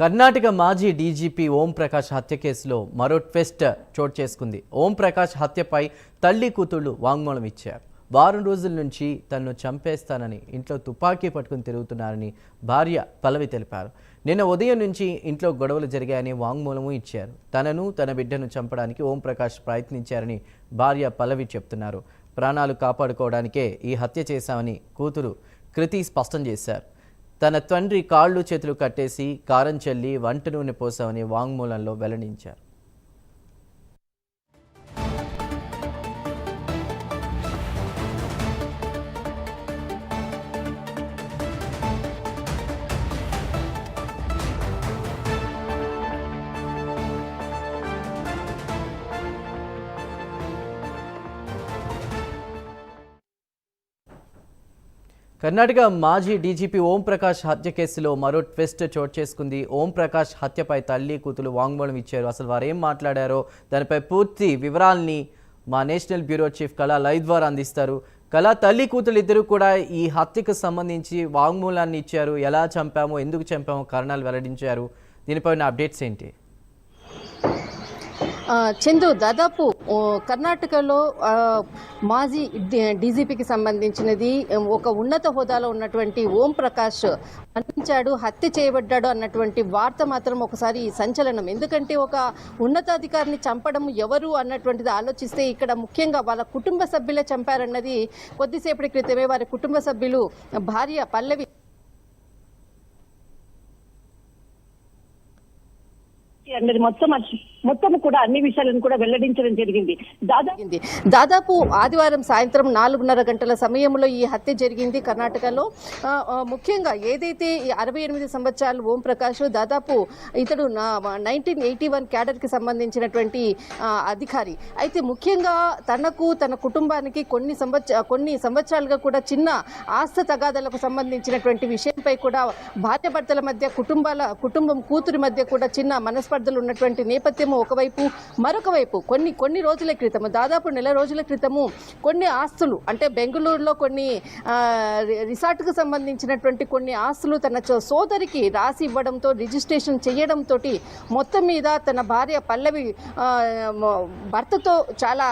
కర్ణాటక మాజీ డీజీపీ ఓం ప్రకాష్ హత్య కేసులో మరో ట్విస్ట్ చోటు చేసుకుంది. ఓం ప్రకాష్ హత్యపై తల్లి కూతుళ్లు వాంగ్మూలం ఇచ్చారు. వారం రోజుల నుంచి తనను చంపేస్తానని ఇంట్లో తుపాకీ పట్టుకుని తిరుగుతున్నారని భార్య పల్లవి తెలిపారు. నిన్న ఉదయం నుంచి ఇంట్లో గొడవలు జరిగాయని వాంగ్మూలము ఇచ్చారు. తనను తన బిడ్డను చంపడానికి ఓం ప్రకాష్ ప్రయత్నించారని భార్య పల్లవి చెప్తున్నారు. ప్రాణాలు కాపాడుకోవడానికే ఈ హత్య చేశామని కూతురు కృతి స్పష్టం చేశారు. తన తండ్రి కాళ్ళు చేతులు కట్టేసి కారం చల్లి వంట నూనె పోసామని వాంగ్మూలంలో వెల్లడించారు. కర్ణాటక మాజీ డీజీపీ ఓం ప్రకాష్ హత్య కేసులో మరో ట్విస్ట్ చోటు చేసుకుంది. ఓం ప్రకాష్ హత్యపై తల్లి కూతురు వాంగ్మూలం ఇచ్చారు. అసలు వారు ఏం మాట్లాడారో దానిపై పూర్తి వివరాల్ని మా నేషనల్ బ్యూరో చీఫ్ కళా లైవ్ ద్వారా అందిస్తారు. కళా, తల్లి కూతురు ఇద్దరు కూడా ఈ హత్యకు సంబంధించి వాంగ్మూలాన్ని ఇచ్చారు. ఎలా చంపామో, ఎందుకు చంపామో కారణాలు వెల్లడించారు. దీనిపై ఉన్న అప్డేట్స్ ఏంటి? చందు, దాదాపు కర్ణాటకలో మాజీ డీజీపీకి సంబంధించినది ఒక ఉన్నత హోదాలో ఉన్నటువంటి ఓం ప్రకాష్ మరణించాడు, హత్య చేయబడ్డాడు అన్నటువంటి వార్త మాత్రం ఒకసారి సంచలనం. ఎందుకంటే ఒక ఉన్నతాధికారిని చంపడం ఎవరు అన్నటువంటిది ఆలోచిస్తే ఇక్కడ ముఖ్యంగా వాళ్ళ కుటుంబ సభ్యులే చంపారన్నది కొద్దిసేపటి క్రితమే వారి కుటుంబ సభ్యులు భార్య పల్లవి అన్నది మొత్తం కూడా అన్ని విషయాలను కూడా వెల్లడించడం జరిగింది. దాదాపు ఆదివారం సాయంత్రం 4:30 గంటల సమయంలో ఈ హత్య జరిగింది కర్ణాటకలో. ముఖ్యంగా ఏదైతే 68 సంవత్సరాలు ఓం ప్రకాష్, దాదాపు ఇతడు 1981 క్యాడర్ కి సంబంధించినటువంటి అధికారి. అయితే ముఖ్యంగా తనకు తన కుటుంబానికి కొన్ని సంవత్సరాలుగా కూడా చిన్న ఆస్తి తగాదాలకు సంబంధించినటువంటి విషయంపై కూడా భార్యాభర్తల మధ్య కుటుంబం కూతురి మధ్య కూడా చిన్న మనస్పర్ధలు ఉన్నటువంటి నేపథ్యం ఒకవైపు, మరొక వైపు కొన్ని రోజుల క్రితము, దాదాపు నెల రోజుల క్రితము కొన్ని ఆస్తులు, అంటే బెంగళూరులో కొన్ని రిసార్ట్కు సంబంధించినటువంటి కొన్ని ఆస్తులు తన సోదరికి రాసి ఇవ్వడంతో, రిజిస్ట్రేషన్ చేయడంతో మొత్తం మీద తన భార్య పల్లవి భర్తతో చాలా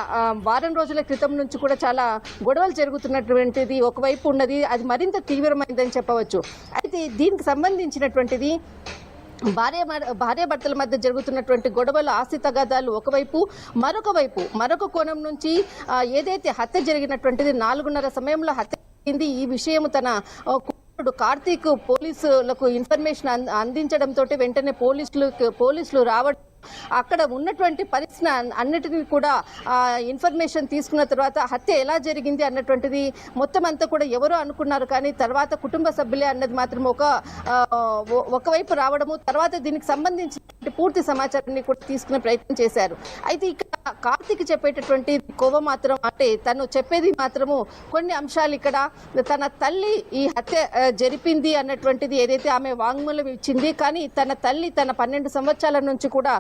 వారం రోజుల క్రితం నుంచి కూడా చాలా గొడవలు జరుగుతున్నటువంటిది ఒకవైపు ఉన్నది. అది మరింత తీవ్రమైందని చెప్పవచ్చు. అయితే దీనికి సంబంధించినటువంటిది భార్యాభర్తల మధ్య జరుగుతున్నటువంటి గొడవలు, ఆస్తి తగాదాలు ఒకవైపు, మరొక కోణం నుంచి ఏదైతే హత్య జరిగినటువంటిది 4:30 సమయంలో హత్య జరిగింది. ఈ విషయం తన కార్తీక్ పోలీసులకు ఇన్ఫర్మేషన్ అందించడంతో వెంటనే పోలీసులు రావడం, అక్కడ ఉన్నటువంటి పరిస్థితి అన్నిటినీ కూడా ఇన్ఫర్మేషన్ తీసుకున్న తర్వాత హత్య ఎలా జరిగింది అన్నటువంటిది మొత్తం అంతా కూడా ఎవరో అనుకున్నారు, కానీ తర్వాత కుటుంబ సభ్యులే అన్నది మాత్రం ఒకవైపు రావడము, తర్వాత దీనికి సంబంధించిన పూర్తి సమాచారాన్ని కూడా తీసుకునే ప్రయత్నం చేశారు. అయితే ఇక్కడ కార్తీక్ చెప్పేటటువంటి కోవ మాత్రం, అంటే తను చెప్పేది మాత్రము కొన్ని అంశాలు, ఇక్కడ తన తల్లి ఈ హత్య జరిపింది అన్నటువంటిది ఏదైతే ఆమె వాంగ్మూలం ఇచ్చింది, కానీ తన తల్లి తన 12 సంవత్సరాల నుంచి కూడా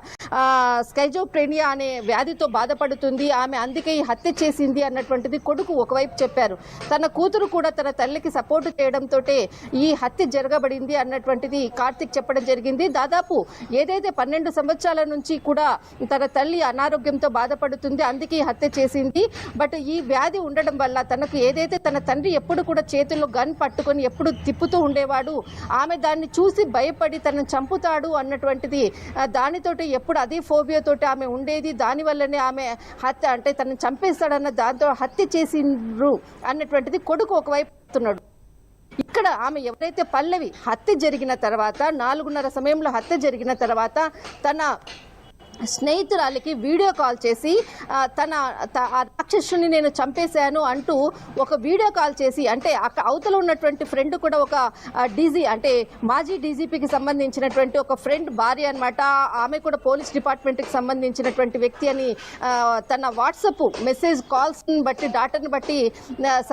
స్కైజోప్రేనియా అనే వ్యాధితో బాధపడుతుంది, ఆమె అందుకే ఈ హత్య చేసింది అన్నటువంటిది కొడుకు ఒకవైపు చెప్పారు. తన కూతురు కూడా తన తల్లికి సపోర్ట్ చేయడంతో ఈ హత్య జరగబడింది అన్నటువంటిది కార్తీక్ చెప్పడం జరిగింది. దాదాపు ఏదైతే 12 సంవత్సరాల నుంచి కూడా తన తల్లి అనారోగ్యంతో బాధపడుతుంది, అందుకే ఈ హత్య చేసింది. బట్ ఈ వ్యాధి ఉండడం వల్ల తనకు ఏదైతే తన తండ్రి ఎప్పుడు కూడా చేతుల్లో గన్ పట్టుకొని ఎప్పుడు తిప్పుతూ ఉండేవాడు, ఆమె దాన్ని చూసి భయపడి తనను చంపుతాడు అన్నటువంటిది, దానితోటి ఎప్పుడు అదే ఫోబియాతోటి ఆమె ఉండేది. దానివల్లనే ఆమె హత్య, అంటే తనను చంపేస్తాడన్న దాంతో హత్య చేసిండ్రు అన్నటువంటిది కొడుకు ఒకవైపు చెప్తున్నాడు. ఇక్కడ ఆమె ఎవరైతే పల్లవి హత్య జరిగిన తర్వాత 4:30 సమయంలో హత్య జరిగిన తర్వాత తన స్నేహితురాలికి వీడియో కాల్ చేసి తన రాక్షసుని నేను చంపేశాను అంటూ ఒక వీడియో కాల్ చేసి, అంటే అక్కడ అవతల ఉన్నటువంటి ఫ్రెండ్ కూడా ఒక డీజీ, అంటే మాజీ డీజీపీకి సంబంధించినటువంటి ఒక ఫ్రెండ్ భార్య అనమాట, ఆమె కూడా పోలీస్ డిపార్ట్మెంట్కి సంబంధించినటువంటి వ్యక్తి అని తన వాట్సాప్ మెసేజ్ కాల్స్ని బట్టి, డాటాని బట్టి,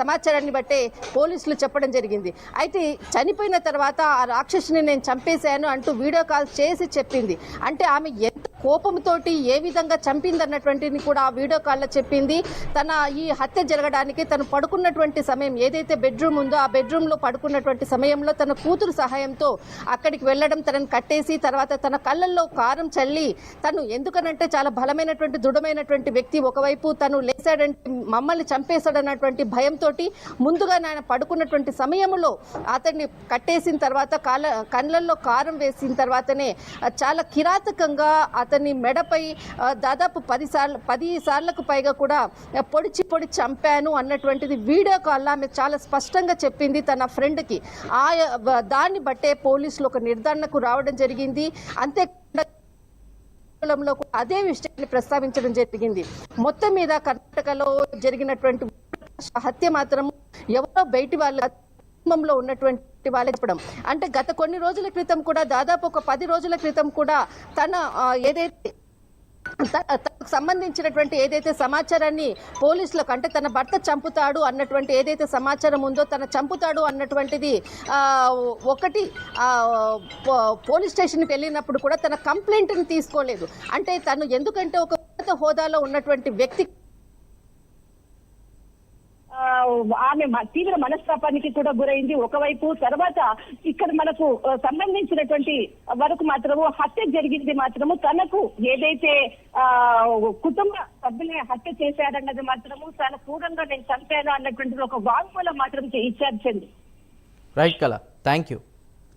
సమాచారాన్ని బట్టి పోలీసులు చెప్పడం జరిగింది. అయితే చనిపోయిన తర్వాత ఆ రాక్షసుని నేను చంపేశాను అంటూ వీడియో కాల్ చేసి చెప్పింది. అంటే ఆమె ఎంత కోపంతోటి ఏ విధంగా చంపిందన్నటువంటిది కూడా ఆ వీడియో కాల్లో చెప్పింది. తన ఈ హత్య జరగడానికి తను పడుకున్నటువంటి సమయం ఏదైతే బెడ్రూమ్ ఉందో ఆ బెడ్రూమ్ లో పడుకున్నటువంటి సమయంలో తన కూతురు సహాయంతో అక్కడికి వెళ్ళడం, తనని కట్టేసి తర్వాత తన కళ్ళల్లో కారం చల్లి, తను ఎందుకనంటే చాలా బలమైనటువంటి దృఢమైనటువంటి వ్యక్తి, ఒకవైపు తను లేచాడంటే మమ్మల్ని చంపేశాడన్నటువంటి భయంతో ముందుగా ఆయన పడుకున్నటువంటి సమయంలో అతన్ని కట్టేసిన తర్వాత కళ్ళల్లో కారం వేసిన తర్వాతనే చాలా కిరాతకంగా అతన్ని మెడపై దాదాపు 10 సార్లకు పైగా కూడా పొడిచి చంపాను అన్నటువంటిది వీడియో కాల్లో ఆమె చాలా స్పష్టంగా చెప్పింది తన ఫ్రెండ్కి. దాన్ని బట్టే పోలీసులు ఒక నిర్ధారణకు రావడం జరిగింది. అంతేకాకుండా అదే విషయాన్ని ప్రస్తావించడం జరిగింది. మొత్తం మీద కర్ణాటకలో జరిగినటువంటి హత్య మాత్రం ఎవరో బయటి వాళ్ళ కుటుంబంలో ఉన్నటువంటి వాళ్ళే చెప్పడం. అంటే గత కొన్ని రోజుల క్రితం కూడా దాదాపు ఒక 10 రోజుల క్రితం కూడా తన ఏదైతే తనకు సంబంధించినటువంటి ఏదైతే సమాచారాన్ని పోలీసులకు, అంటే తన భర్త చంపుతాడు అన్నటువంటి ఏదైతే సమాచారం ఉందో, తన చంపుతాడు అన్నటువంటిది పోలీస్ స్టేషన్కి వెళ్ళినప్పుడు కూడా తన కంప్లైంట్ని తీసుకోలేదు. అంటే తను ఎందుకంటే ఒక ఉన్నత హోదాలో ఉన్నటువంటి వ్యక్తి ఆమె తీవ్ర మనస్తాపానికి కూడా గురైంది ఒకవైపు. తర్వాత ఇక్కడ మనకు సంబంధించినటువంటి వరకు మాత్రము హత్య జరిగింది మాత్రము తనకు ఏదైతే కుటుంబ సభ్యులే హత్య చేశారన్నది మాత్రము తన క్రూరంగా నేను చంపాను అన్నటువంటి ఒక వాంగ్మూలం మాత్రం ఇచ్చారు. రైట్ కళ, థ్యాంక్ యూ.